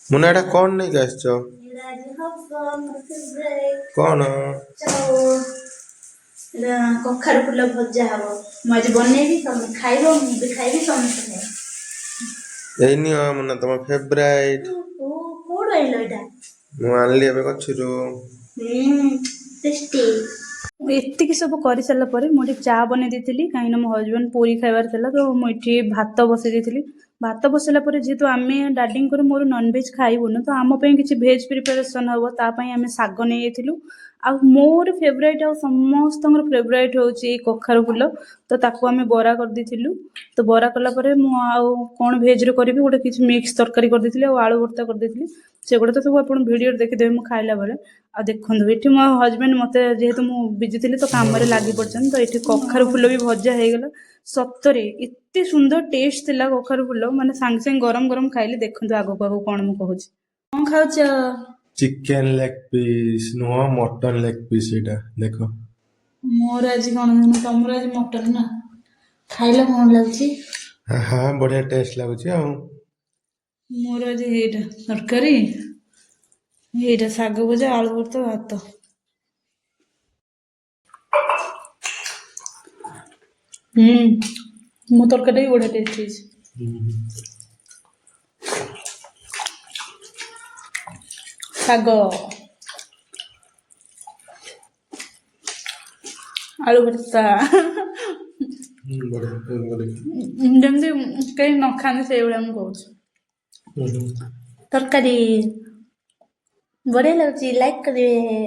मुना एटा कौन नहीं गैस चो कौन कखार फुल भजा हम मुझे बनैबी तुम खाइब मुझे खाइबी समस्त यही नहीं हो मुना तुम फेवरेट कोड आइलो एटा मु आनली एबे कछुरु टेस्टी एतिक सब कर सारा पर मुझे चा बन दी कहीं मो हजबैंड पूरी खाइबार था तो मुझे भात बसई दी भात बसला जेहेतु आम डाडी मोर नॉनवेज खाइबुन तो आम किसी भेज प्रिपरेसन हम तापाई आम शाग नहीं जाइलु आ मोर फेवरेट आ समस्त फेवरेट हूँ कखार फुल तो ताकू आम बरा कर देलु तो बरा कलापर कौन भेज करी गोटे किसी मिक्स तरकारी कर देती आलू भर्ता कर देती से गुड़ा तो सब आप भिडियो देखिदेवे मुझे खाइला बेले आ देखो ये मो हजबैंड मत जेहेतु मुझे बिजी थी तो कम लगी पड़ते तो ये कखार फुल भी भजा हो गला सतरे एत सुंदर टेस्ट थिला कखार फुल माने सांगे सांगे गरम गरम खाइले देखो आगो आगो कौन मुझे कहूँ कौन खाऊच चिकन लेग पीस नुह मटन लेग पीस एटा देखो मोर आज कौन तुम आज मटन ना खाइला कौन लगुच हाँ बढ़िया टेस्ट लगुच मोर आज एटा तरकारी एटा शाग भजा आलू भर्ता भात मो तरकारी बढ़िया टेस्ट शाग आलू भर्ता जमी कहीं न खाने से कहूँ तरकारी बढ़िया लगुच लाइक करेंगे।